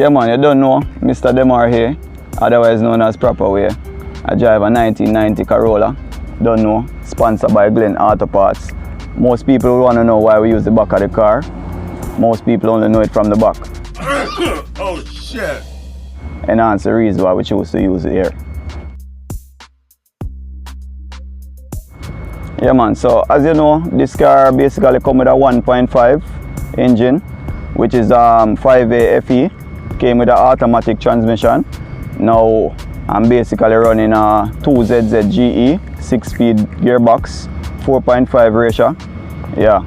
Yeah man, you don't know Mr. Demar here, otherwise known as PRAPA way. I drive a 1990 Carolla. Don't know, sponsored by Glen Auto Parts. Most people want to know why we use the back of the car. Most people only know it from the back. Oh shit! And that's the reason why we choose to use it here. Yeah man, so as you know, this car basically comes with a 1.5 engine, which is 5A FE. Came with an automatic transmission. Now I'm basically running a 2ZZ-GE 6-speed gearbox, 4.5 ratio. Yeah.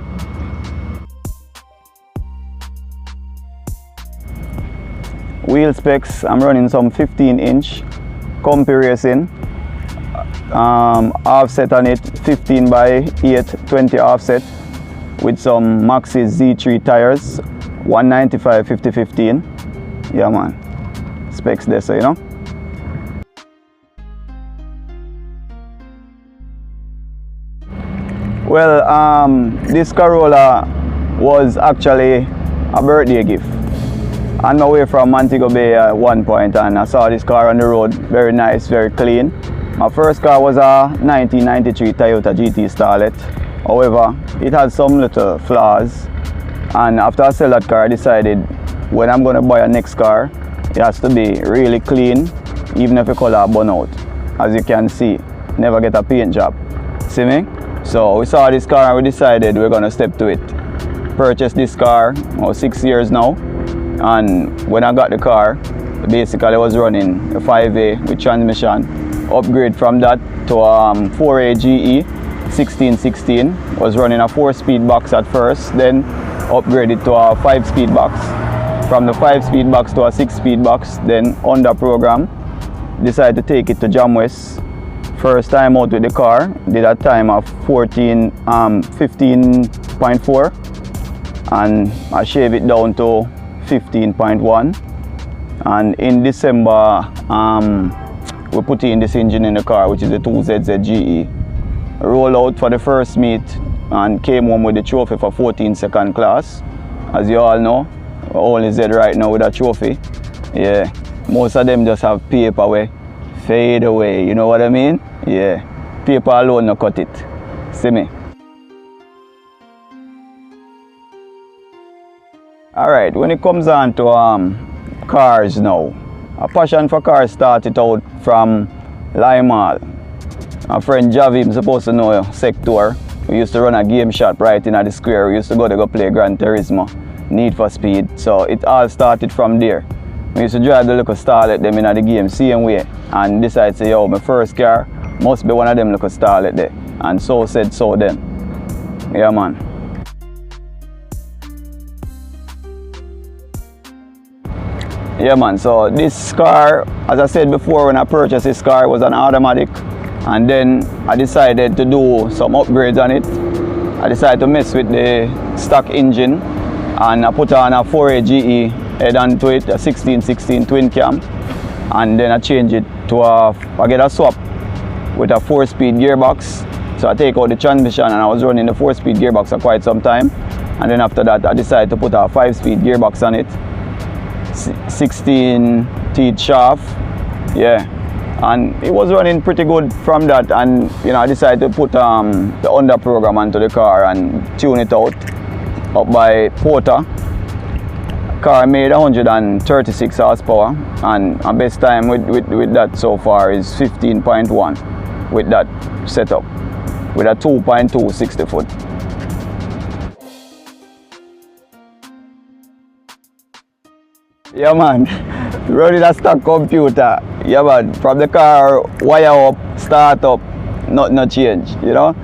Wheel specs, I'm running some 15-inch Compi Racing. Offset on it 15 by 8 20 offset with some Maxxis Z3 tires, 195 50/15. Yeah man, specs there, so you know. Well, this Carolla was actually a birthday gift. On my way from Montego Bay at one point, and I saw this car on the road, very nice, very clean. My first car was a 1993 Toyota GT Starlet. However, it had some little flaws, and after I sell that car, I decided when I'm going to buy a next car, it has to be really clean, even if the color burn out. As you can see, never get a paint job. See me? So we saw this car and we decided we're going to step to it. Purchased this car 6 years now, and when I got the car, basically I was running a 5A with transmission. Upgrade from that to 4AGE 1616. Was running a 4-speed box at first, then upgraded to a 5-speed box. From the 5-speed box to a 6-speed box, then under program, decided to take it to Jam West. First time out with the car, did a time of 15.4, and I shaved it down to 15.1. And in December, we put in this engine in the car, which is the 2ZZ-GE. Roll out for the first meet and came home with the trophy for 14 second class. As you all know, only Z right now with a trophy. Yeah, most of them just have paper way fade away, you know what I mean? Yeah, paper alone no cut it. See me? Alright, when it comes on to cars now, a passion for cars started out from Limal. My friend Javi, I'm supposed to know Sector. We used to run a game shop right in the square. We used to go play Gran Turismo, Need for Speed. So it all started from there. We used to drive the little Starlet them in the game same way, and decided to say, yo, my first car must be one of them little Starlet there. And so said so then. Yeah man. Yeah man, so this car, as I said before, when I purchased this car, it was an automatic, and then I decided to do some upgrades on it. I decided to mess with the stock engine, and I put on a 4AGE head onto it, a 1616 twin cam, and then I changed it to I get a swap with a 4-speed gearbox. So I take out the transmission, and I was running the 4-speed gearbox for quite some time, and then after that I decided to put a 5-speed gearbox on it. 16 teeth shaft, yeah, and it was running pretty good from that. And you know, I decided to put the under program onto the car and tune it out up by Porter. Car made 136 horsepower, and my best time with that so far is 15.1 with that setup, with a 2.2 60 foot. Yeah man, running a stock computer. Yeah man, from the car, wire up, start up, not change, you know.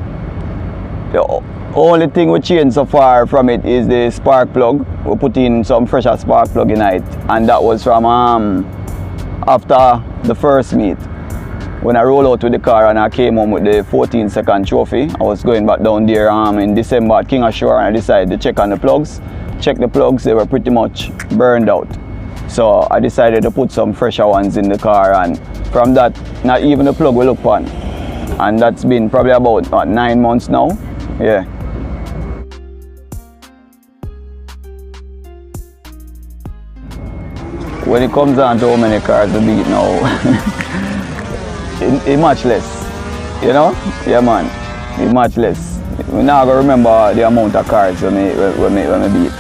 The only thing we changed so far from it is the spark plug. We put in some fresher spark plug in it, and that was from after the first meet. When I rolled out with the car and I came home with the 14 second trophy, I was going back down there in December at King Ashore, and I decided to check on the plugs. Check the plugs, they were pretty much burned out. So I decided to put some fresher ones in the car, and from that, not even the plug will look on. And that's been probably about 9 months now. Yeah. when it comes down to how many cars we beat now, it much less. You know? Yeah, man. It much less. We now go remember the amount of cars when we beat.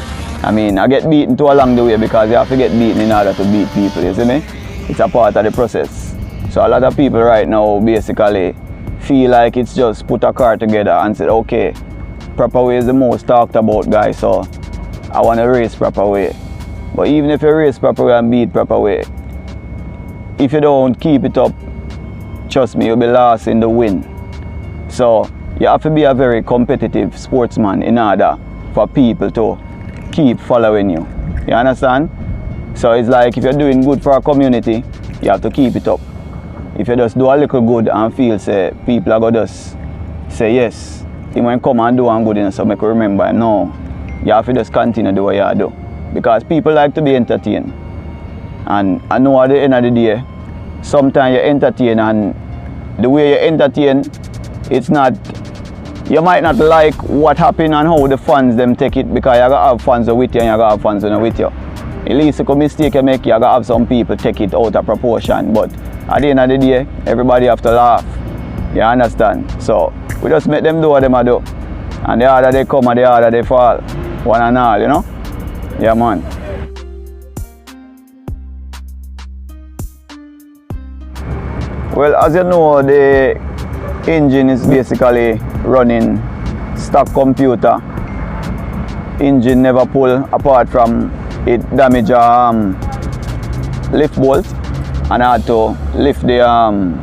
I mean, I get beaten too along the way because you have to get beaten in order to beat people, you see me? It's a part of the process. So a lot of people right now basically feel like it's just put a car together and say, okay, PRAPA way is the most talked about guy, so I want to race PRAPA way. But even if you race PRAPA way and beat PRAPA way, if you don't keep it up, trust me, you'll be lost in the win. So you have to be a very competitive sportsman in order for people to keep following you. You understand? So it's like if you're doing good for a community, you have to keep it up. If you just do a little good and feel say people are going to just say yes, he might come and do one good enough, so make you remember him. No, you have to just continue to do what you do. Because people like to be entertained. And I know at the end of the day, sometimes you entertain, and the way you entertain, it's not, you might not like what happened and how the fans them take it, because you gotta have fans with you and you gotta have fans with you. At least a mistake you make, you gotta have some people take it out of proportion. But at the end of the day, everybody have to laugh. You understand? So we just make them do what them do. And the harder they come and the harder they fall. One and all, you know? Yeah, man. Well, as you know, the engine is basically running stock computer. Engine never pull apart from it damage lift bolt, and I had to lift the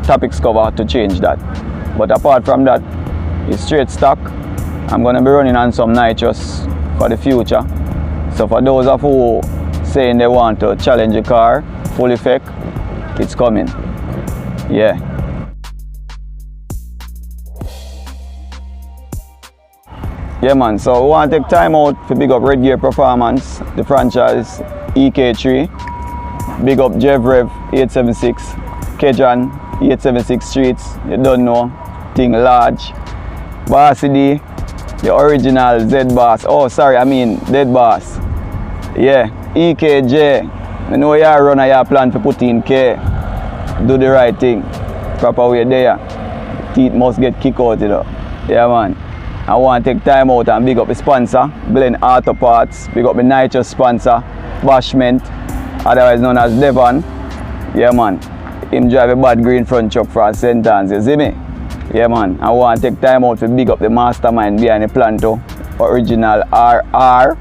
topics cover to change that. But apart from that, it's straight stock. I'm going to be running on some nitrous for the future. So for those of who saying they want to challenge the car, full effect, it's coming. Yeah. Yeah, man, so we want to take time out to big up Red Gear Performance, the franchise EK3, big up Jevrev 876, Kejan 876 Streets, you don't know, thing large, Bossy D, the original Z-Boss, oh sorry, I mean Dead Boss, yeah, EKJ, you know you run and you plan to put in K, do the right thing, proper way there, teeth must get kicked out, you know, yeah man. I want to take time out and big up the sponsor, Blend Auto Parts, big up the nitrous sponsor, Bashment, otherwise known as Devon. Yeah man, him drive a bad green front truck for a sentence, you see me? Yeah man, I want to take time out to big up the mastermind behind the Planto, original RR.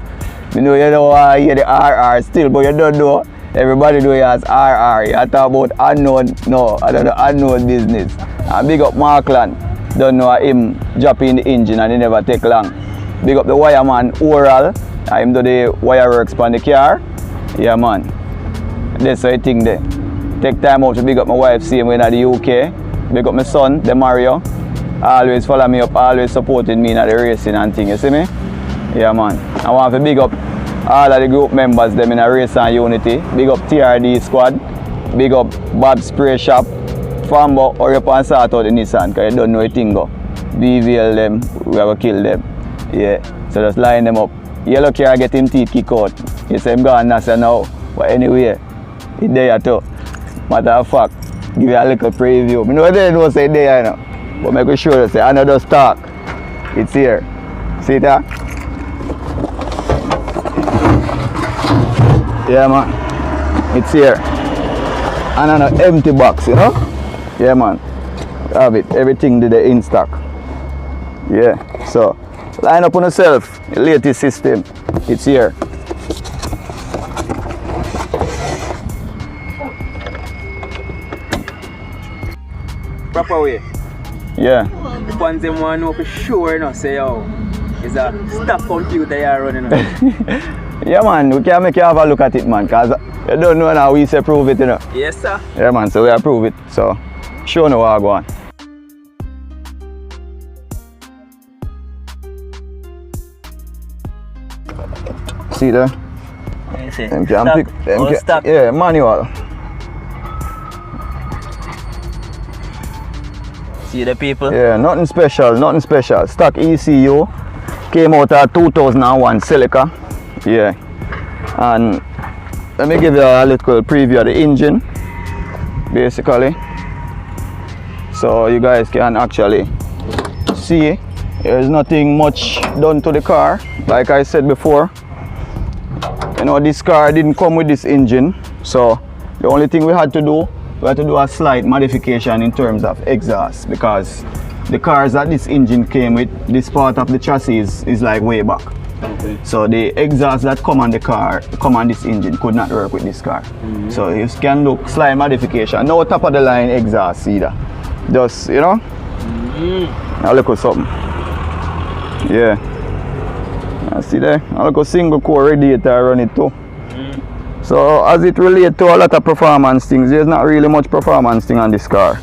You know you don't want to hear the RR still, but you don't know. Everybody do it as RR. You talk about unknown, no, I don't know, unknown business. And big up Markland. Don't know him dropping the engine and it never take long. Big up the wireman Oral. Him do the wire works on the car. Yeah man. That's the thing there. Take time out to big up my wife, see him in the UK. Big up my son, the Mario. Always follow me up, always supporting me in the racing and thing, you see me? Yeah man. I want to big up all of the group members them in a race and unity. Big up TRD squad. Big up Bob Spray Shop. Farmer, hurry up and sort out the Nissan, because you don't know a thing go. BVL them, we have to kill them. Yeah, so just line them up. Yellow car get him teeth kick out. You say him gone NASA now, but anyway, it's there too. Matter of fact, give you a little preview. I know they don't say there, you know, but make sure you say another stock. It's here. See that? Yeah man, it's here. And an empty box, you know? Yeah man, have it, everything did in stock. Yeah, so line up on yourself, the latest system, it's here. Proper way. Yeah. The ones them want to know for sure, you know, say yo, it's a stock computer you're running on. Yeah man, we can make you have a look at it man, because you don't know now we say prove it, you know. Yes sir. Yeah man, so we approve it, so show no what I go on. See there? You see, Them can pick, them can, stock. yeah, manual. See the people? Yeah, nothing special, nothing special. Stock ECU, came out at 2001 Celica. Yeah, and let me give you a little preview of the engine, basically. So you guys can actually see there's nothing much done to the car. Like I said before, you know, this car didn't come with this engine, so the only thing we had to do a slight modification in terms of exhaust, because the cars that this engine came with, this part of the chassis is like way back. Okay. So the exhaust that come on the car, come on this engine, could not work with this car. So you can look slight modification. No top of the line exhaust either. Just, you know, now look at something. Yeah. See there, I look a single core radiator run it too. So as it relates to a lot of performance things, there's not really much performance thing on this car.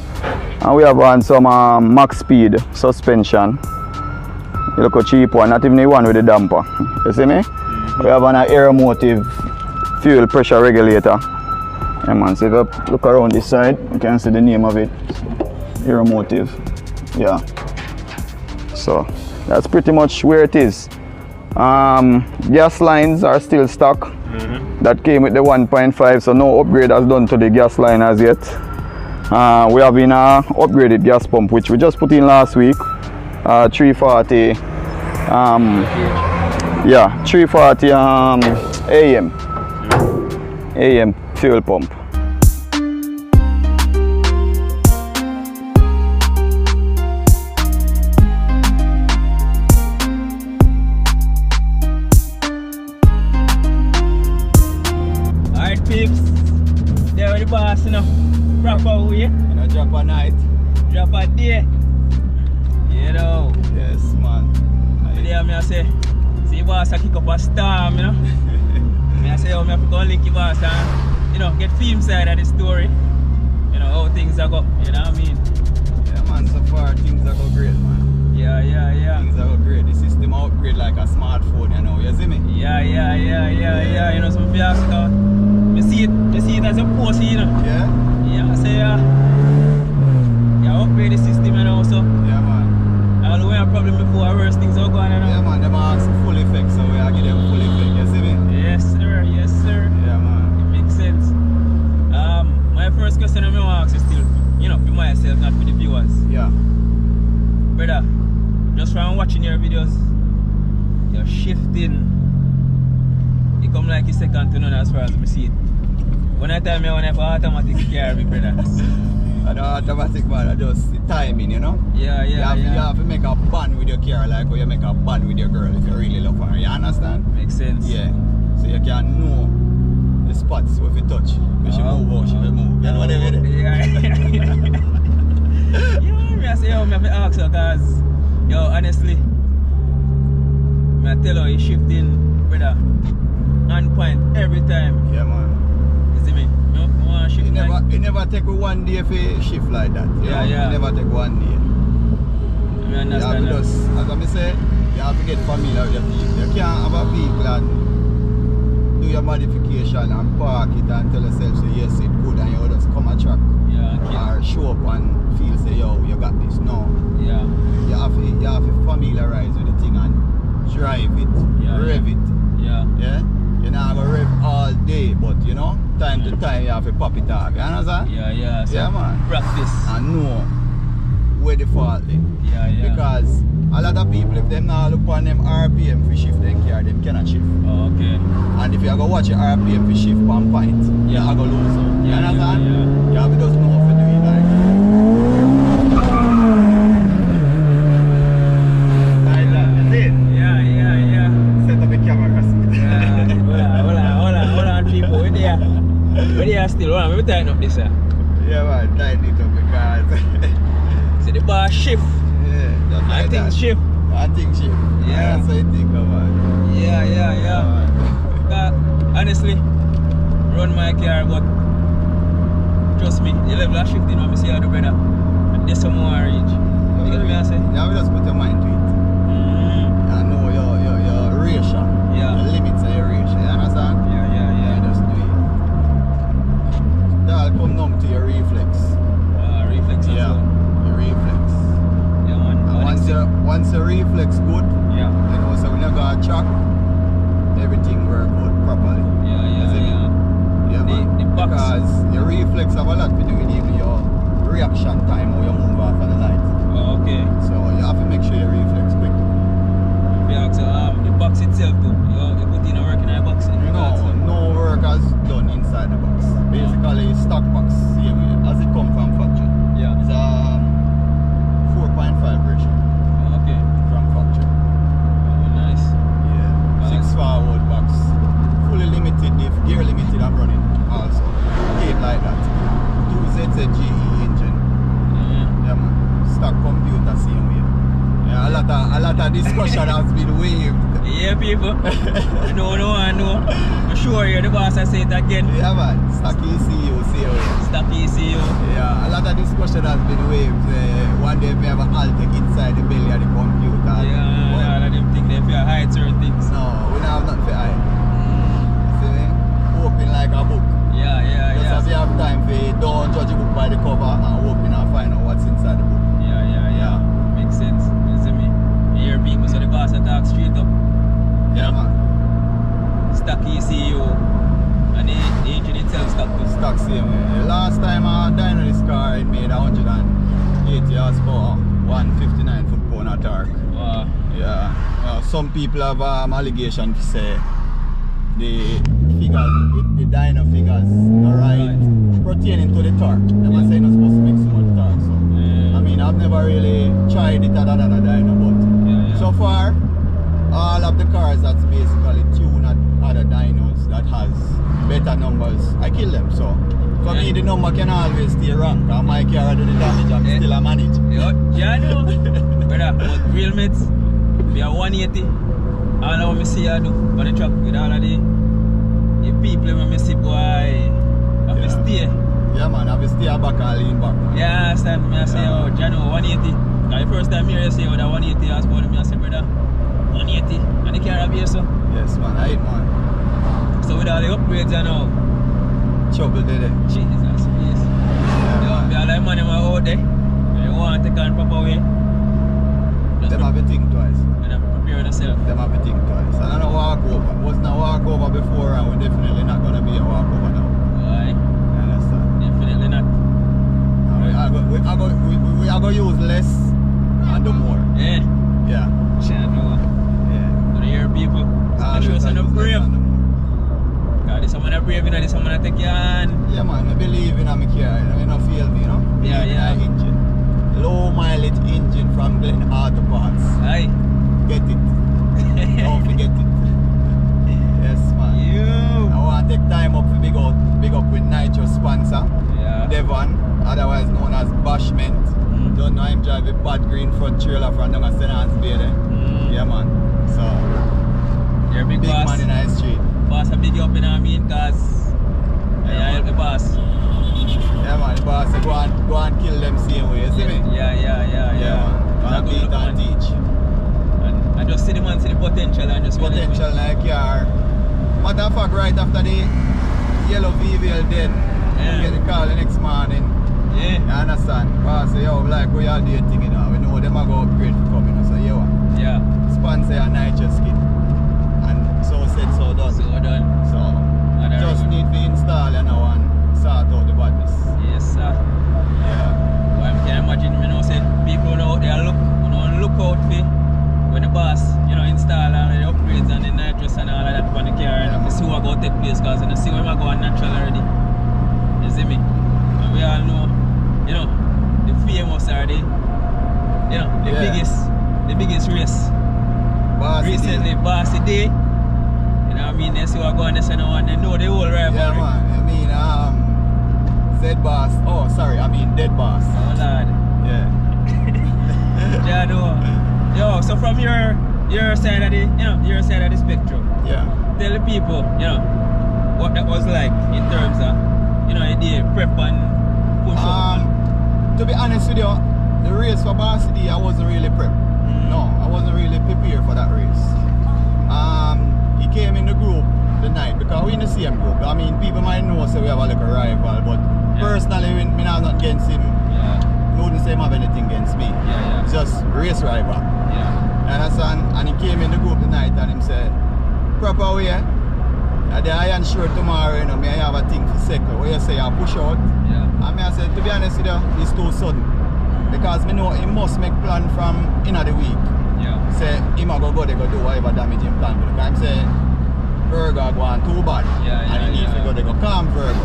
And we have on some max speed suspension. You look a cheap one, not even the one with the damper. You see me? We have an aeromotive fuel pressure regulator. Yeah man, so if you look around this side, you can see the name of it. Aeromotive. Yeah. So that's pretty much where it is. Gas lines are still stock. That came with the 1.5, so no upgrade has done to the gas line as yet. We have been upgraded gas pump, which we just put in last week. 340 yeah, 340 AM fuel pump. Alright peeps, there with the boss, you know. PRAPA way. You know, drop a night. Drop a day. You know. Yes, man. Today I say, see boss I kick up a storm, you know. I say, oh, I have to go link the boss and, you know, get film side of the story. You know, how things are go, you know what I mean? Yeah man, so far things are go great, man. Yeah. Things are go great. The system upgrade like a smartphone, you know, you see me? Yeah. You know, some fiasco. You see it as a post, you know. Yeah? Yeah, I say, upgrade the system and also. Yeah, man. All the way a problem before worse things are going on. Yeah, man, them ask full effect, so we are give them full effect, you see me? Yes, sir. Yeah, man. It makes sense. My first question I'm going to ask is still, you know, for myself, not for the viewers. Yeah. Brother, just from watching your videos, you're shifting. You come like a second to none as far as I see it. When I tell me I want to have automatic car, me brother. I don't automatic, man, I just the timing, you know? Yeah. You have to make a bond with your car like how you make a bond with your girl if you really love her. You understand? Makes sense. Yeah. So you can know the spots where you touch. If she move out, she will move. You know what I mean? Yeah. I say, yo, I have to ask her because, yo, honestly, I tell her, you're shifting, brother, on point every time. Yeah, man. You see me? You want to shift It never take one day for shift like that. Yeah. It never take one day. I understand you have to just, as I say, you have to get familiar with your vehicle. You can't have a vehicle and do your modification and park it and tell yourself, so yes, it's good, and you just come a track. Or show up and feel say, yo, you got this. No. Yeah. You have to familiarize with the thing and drive it, rev it. Yeah. You're not gonna rev all day, but you know, time to time you have to pop it off. You understand? Yeah. So yeah, man. Practice. And know where the fault is. Yeah. Because a lot of people, if them not look on them RPM for shift them car, them cannot shift. Oh, okay. And if you go watch your RPM for shift 1 point, you are gonna lose out. You understand? You have to just know what to do it like. Yeah. Set up the camera. Hold on, people. We're there still. Hold on, we're tying up this. Yeah, man, tighten it up because. See the bar shift. Yeah, just like things that. shift. And things shift. Yeah. That's what you think about. Yeah. Honestly, run my car, but trust me, the level of shifting when I see other brother, and there's some more reach. You get me I say? Yeah, we just put your mind to it. I know your ratio. Yeah. The limits of your ratio. You understand? Yeah. Just do it. That'll come down to your reflex. Reflex as well. Your reflex. Yeah, man. And once your reflex good, yeah. you know, so when you go a track, everything work out properly. Yeah. box. Because your reflex have a lot to do with even your reaction time or you move off on the light. Oh, okay. So you have to make sure your reflex quick. Yeah, so the box itself too. You put in a work in a box in regards to. No work has done inside the box. Basically, stock box, same way, as it come from factory. Yeah. It's a 4.5 ratio Oh, okay. from factory. Oh, nice. Yeah. 6 forward box. Fully limited, if gear limited, I'm running also. Gate like that. 2ZZ-GE engine. Yeah. Yeah, man. Stock computer, same way. Yeah, a lot of discussion has been waived. Yeah, people. I know. I'm sure you're the boss. I say it again. Yeah, man. Stock ECU, same way. Stock ECU. Yeah, a lot of discussion has been waived. One day we have a Altec inside the belly of the computer. Yeah, all of them things they feel hide certain things. No, we don't have nothing for hide. See me? Open like a book. Yeah. Just as you have time for it, don't judge a book by the cover and open and find out what's inside the book. Yeah. Makes sense. You see me? You hear people so the boss attack straight up. Yeah, man. Stock ECU. And the engine itself stock too. Stock same way. The last time I dyno this car, it made 180 horsepower, 159 foot-pound of torque. Wow. Yeah. Some people have allegation to say the figures, the dyno figures, are right pertaining to the torque. They must say not supposed to make so much torque. So Yeah. I mean, I've never really tried it at another dyno, but Yeah. so far, all of the cars that's basically tuned at other dynos that has better numbers, I kill them. So for me, the number can always stay wrong. Because my car do the damage and still I manage. Yeah, I know. Brother, but real mates, we are 180. All of what I see I do on the truck with all of the people when I see boy, I have to stay. Yeah, man, I have to stay back and lean back, man. Yeah, I understand. I say, oh, Jano, 180. Because the first time you say, oh, that 180 horsepower, I say, brother, 180. And the car have here, so. Yes, man, I hate, man. So with all the upgrades and all, Trouble did it. Jesus, please. Yeah, We are like man, out there. You want to take on proper way. Just them have to think twice. prepare yourself. Them have to think twice. And I don't walk over. Wasn't a walk over before, and we're definitely not going to be a walk over now. Why? You understand? Definitely not. And we are going to use less and do more. Yeah. Yeah. Shadow. Yeah. Do you hear people? Always Show us on the use less brave. and do more. God, this someone brave, you know, this someone take your hand. Yeah, man, I believe in my car. I mean, I feel me, you know? Yeah, Believe in yeah. my engine. Low mileage engine from Glen Auto Parts. Aye. Get it. Don't forget it. Yes, man. You. I want to take time up to big up with Nitro sponsor. Yeah. Devon, otherwise known as Bashment. Don't know him drive a bad green front trailer from down at St. Anne's Bay there. Yeah, man. So, You're a big big boss. man in the street. Boss a big up, you know what I mean? Cause I help the boss. Yeah, man. The boss say, go and kill them same way. You see me? Yeah, man. Gonna beat and teach. And I just see the man see the potential and just Potential like car. Matter of fact, right after the yellow VVL dead, Yeah. we get the call the next morning. Yeah. You understand? Boss say, yo, like we all do a thing, you know. We know them are going to upgrade for coming. So, yo, Yeah. sponsor a Nitro skin. And so said, so done. So done. So, And I just remember. need to install you know, and sort out the badness. Yes, sir. Yeah. Well, I can imagine, you know, say people out there look out for when the boss, you know, install all the upgrades and the nitrous and all of that on the car and to see what go take place because you know, see when I go on natural already. You see me? And we all know, you know, the famous are the, you know, the biggest race. Bossy Recently, D. Bossy D. You know what I mean? They see what go on this and one, they know the whole rivalry. Yeah, man. I mean, Z-Boss. Oh, sorry. I mean, Dead Boss. Oh, Lord. Yeah. Yeah, no. Yo, so from your side of the, you know, your side of the spectrum, Yeah. tell the people, you know, what that was like in terms of, you know, the prep and push up. To be honest with you, the race for Bossy D, I wasn't really prepped. No, I wasn't really prepared for that race. He came in the group the night because we're in the same group. I mean, people might know so we have a little rival, but personally, me not nothing against him. Yeah. I wouldn't say I have anything against me. Yeah. It's just race rival. Yeah. And he came in the group the night and he said, proper way, The iron sure tomorrow, you know, me I have a thing for second. Where you say I push out. Yeah. And me I say, to be honest with you, it's too sudden. Because me know he must make plan from in the week. Yeah. Say, him a go there, go do whatever damage him plan. Because I'm saying, Virgo going too bad. Yeah, and he needs to go there, go calm Virgo.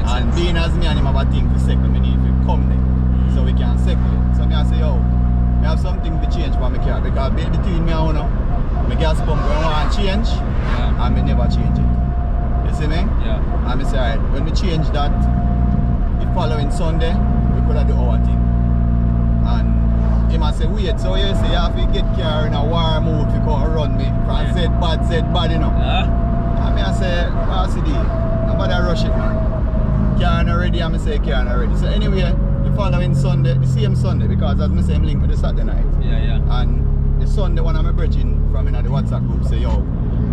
And sense. being as me and him have a thing for second, me need to come there. So we can settle it. So me I say, yo, I have something to change for my car. Because between me and you, my gas pump going to change. Yeah. And me never change it. You see me? Yeah. And I say, alright, when we change that, the following Sunday, we could have do our thing. And he must say, wait, so you say you have to get car in a war mode to come and run me from Z bad, you know. And I say, Bossy D, nobody rush it, man. Car not ready, and I say car not ready. So anyway, the following Sunday, the same Sunday, because as I say, I'm linked with the Saturday night. Yeah. And the Sunday, one of my brethren from in the WhatsApp group say, yo,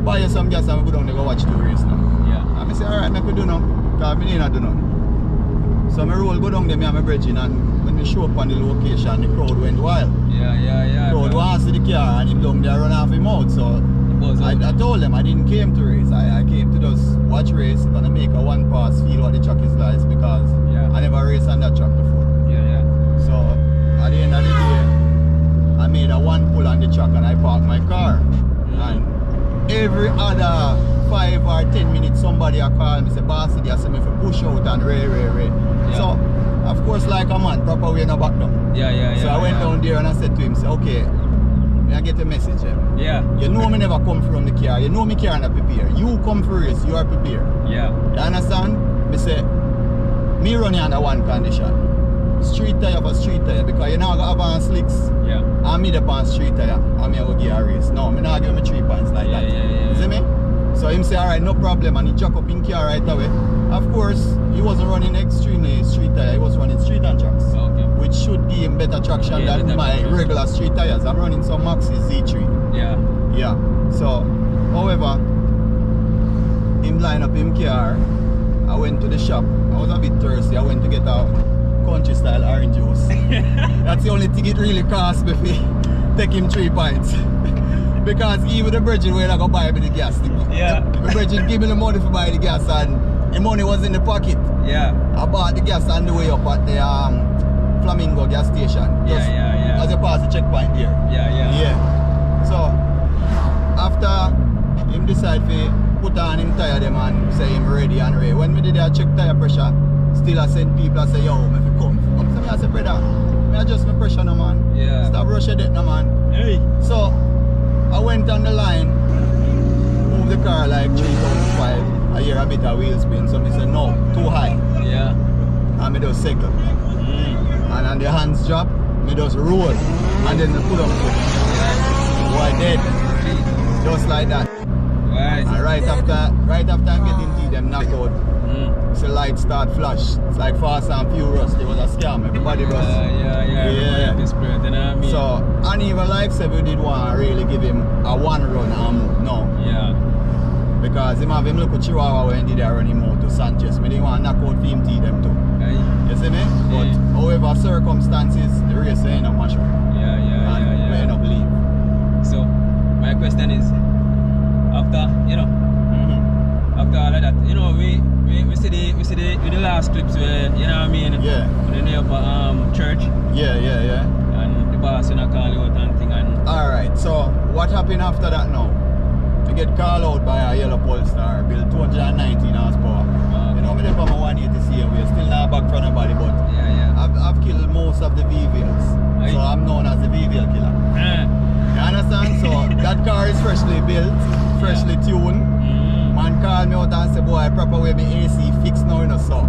buy you some gas and we go down there go watch the race now. Yeah. And I say, alright, I could do now, because I need not do nothing. So I roll go down there, me and my brethren, and when we show up on the location, the crowd went wild. Yeah. Crowd wants to see the car and him down there run off him out. So I told them I didn't came to race. I came to just watch race and make a one pass, feel what the track is like because I never raced on that track before. Yeah. So at the end of the day, I made a one pull on the track and I parked my car. And every other 5 or 10 minutes somebody a call me say, Bossy D, I say me for push out and ray. Yeah. So of course like a man, proper way no back down. Yeah. So I went down there and I said to him, say, okay, I get a message. Yeah. You know me never come from the car, you know me car not prepared. You come for race, you are prepared. Yeah. You understand? Me say, me run you under one condition. Street tire for street tire because you now got advanced slicks. Yeah. And me the on street tire and me I will give a race. No, me not give me 3 points like that. Yeah. You see me? So him say, alright, no problem, and he jack up in car right away. Of course, he wasn't running extremely street tire, he was running street and tracks. Okay. Which should give him better traction than better my traction. regular street tires. I'm running some Maxi Z3. Yeah. So, however, him line up him car. I went to the shop. I was a bit thirsty. I went to get a country style orange juice. That's the only thing it really cost me for take him 3 pints. Because even the brethren where I go buy me the gas. Yeah. The brethren give me the money for buy the gas and the money was in the pocket. Yeah. I bought the gas on the way up at the Flamingo gas station. Just Yeah. as you pass the checkpoint there. Yeah. So after him decide to put on him tire them and say him ready and ready. When we did that check tire pressure, still I send people I say, yo, me fi come. Come to me, I say, brother, me adjust my pressure no man. Yeah. Stop rushing it no man. Hey. So I went on the line, moved the car like 3,500. I hear a bit of wheel spin, so I said no, too high. Yeah. And I just cycle. And on the hands drop, I just roll. And then I put up foot. Boy dead. Just like that. Right. And right after I'm getting to them knocked out, it's a light start flash. It's like Fast and Furious. There was a scam. Everybody was. Yeah. The spirit, you know what I mean? So, and even like say we did want to really give him a one run and move. No. Yeah. Because him have him look at Chihuahua when he did run him out to Sanchez. Me didn't want to knock out Team T them too. Hey. You see me? But however circumstances, the race ain't no much. Yeah. We ain't no believe. So, my question is, after, after all of that, we see the last clips where, you know what I mean? Yeah. When they up church. Yeah. And the boss call you out and thing and... Alright, so what happened after that now? To get called out by a yellow Polestar, built 219 horsepower. You know me there from a 180 we're still not back from nobody, but I've killed most of the VVLs. Aye. So I'm known as the VVL killer. You understand? So that car is freshly built, freshly tuned. Man called me out and said, boy, proper way my AC fixed now, so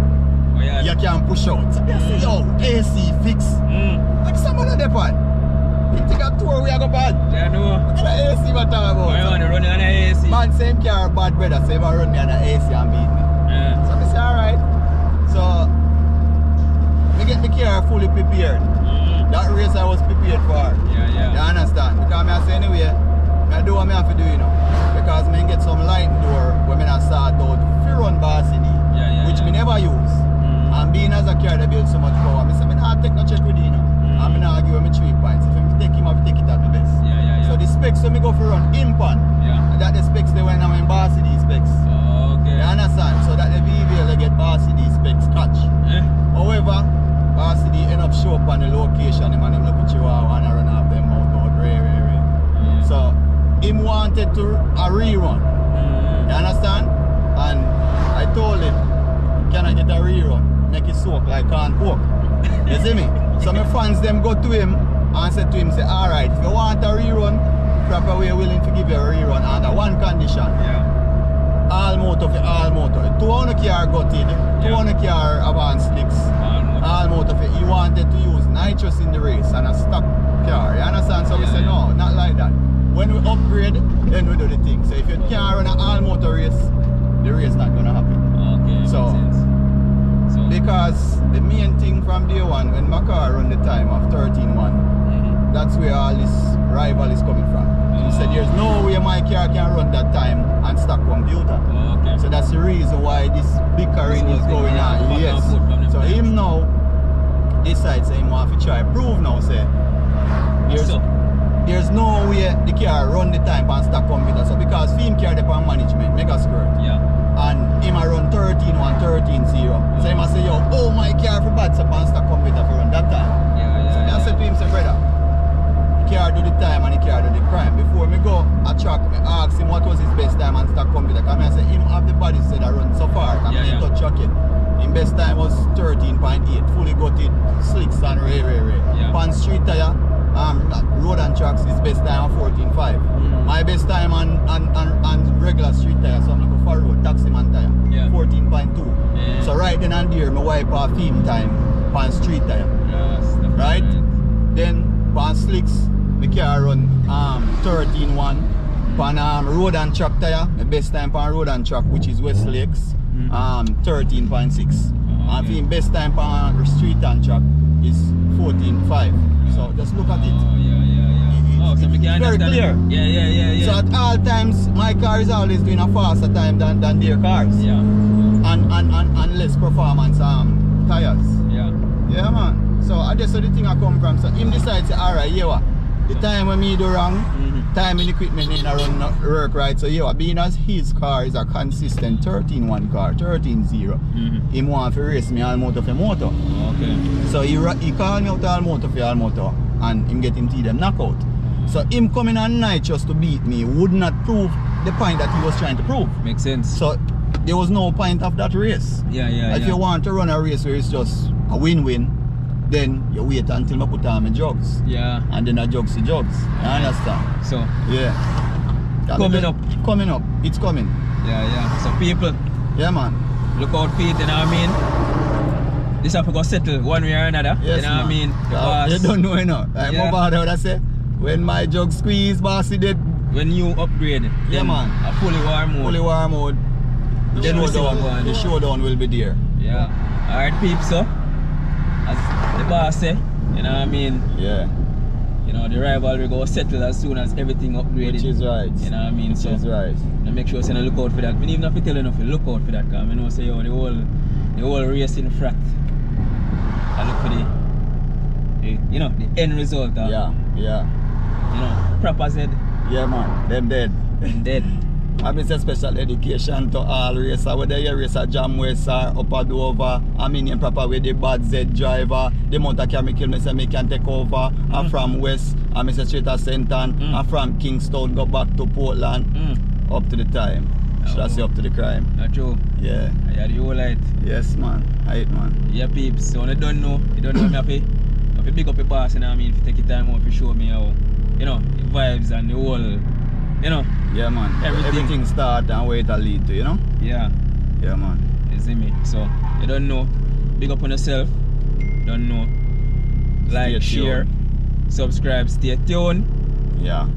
you can push out. So I say, yo, AC fix. Like someone on the pan. You think a tour we are going bad? Yeah, no. What kind of AC what talking about? Why you want to run on the AC? Man, same car, bad brother, so if I run me on the AC and beat me. So I say, alright. So, we get the car fully prepared. That race I was prepared for. Yeah. You understand? Because I say anyway, I do what I have to do, Because I get some light door when I start out to run Bossy D, which me never use. And being as a car that build so much power, I say, I not take no check with you, I'm not give him 3 points. If I take him, I take it at the best. So the specs when me go for run in pan, that the specs they when I'm in Bossy D specs. You understand? So that the VVL they get Bossy D spec scratch. However, Bossy D end up show up on the location, him and him look at Chihuahua and run off them out rare. So him wanted to a rerun. You understand? And I told him, can I get a rerun? Make it soak like corn pork. You see me? So my fans them go to him and said to him, say, alright, if you want a rerun, PRAPA we are willing to give you a rerun under one condition. All motor for all motor. 200 car gutted, 200 car advanced slicks. All motor for he wanted to use nitrous in the race and a stock car. You understand? So we said no, not like that. When we upgrade, then we do the thing. So if you can't run an all motor race, the race not gonna happen. Okay. So because the main thing from day one when my car run the time of 13.1, that's where all this rival is coming from. He said there's no way my car can run that time and stock computer. So that's the reason why this bickering is going on. Yes. So him now decides say him want to try prove now say there's no way the car run the time and stock computer. So because him car depend management, mega skirt. And him a run 13.1, 13.0. So him a say yo, oh my car for bad so and stock computer for run that time. So I said to him say brother, car do the time and the car do the crime. Before me go a track, me ask him what was his best time and stock computer. Because I say him have the body said I run so far and he touch track it. His best time was 13.8, fully gutted, slicks and rare. Pan street tire, road and tracks, his best time was 14.5. My best time on regular street tire, so I'm looking for road, taximan tire, 14.2. So right then and there, me wipe off him time pan street tire. Right? Then pan slicks, me car run 13.1. Pan road and track tire, my best time pan road and track, which is West Lakes, 13.6. And for him best time pan street and track is 14.5. So just look at it. So we can very clear. So at all times, my car is always doing a faster time than their cars. And less performance tires. Yeah man. So I just saw the thing I come from. So him decides say, alright, the time when me do wrong, time and equipment in a run work right. So being as his car is a consistent 13.1 car, 13.0. Him want to race me all motor for motor. So he called me out all motor for all motor and him get him to them knockout. So him coming on night just to beat me would not prove the point that he was trying to prove. Makes sense. So there was no point of that race. If you want to run a race where it's just a win-win, then you wait until I put on my jugs. And then I jugs the jugs. You understand? So coming up. It's coming. So people. Man. Look out for it, you know what I mean? This have to go settle one way or another. You know what I mean? You don't know, you know. I'm over there, I say. When my jug squeeze, Bossy did. When you upgrade, man. A fully warm mode. The showdown will be there. Alright peeps, so as the boss say, you know what I mean? You know the rivalry go settle as soon as everything upgraded. Which is right. You know what I mean? Which is right. I make sure you look out for that. I even have to tell you enough to look out for that because I know say the whole racing frat. I look for the end result. You know, PRAPA said. Yeah man, them dead. I miss a special education to all racers, whether you race a Jam West or Upper Dover. I mean in PRAPA with the bad Z driver, the amount of chemical me say me can take over. I'm from West, I miss a straight to Senton, I'm from Kingston, go back to Portland. Up to the time. Should I say up to the crime? That's true. Yeah. I had the whole light. Yes man, I man. Yeah peeps, so you don't know me happy. If you big up your boss, you know what I mean, if you take your time out to show me how, you know, the vibes and the whole, you know. Yeah man, everything start and where it'll lead to, you know? Yeah man. You see me? So, you don't know, big up on yourself, don't know, like, share, subscribe, stay tuned. Yeah.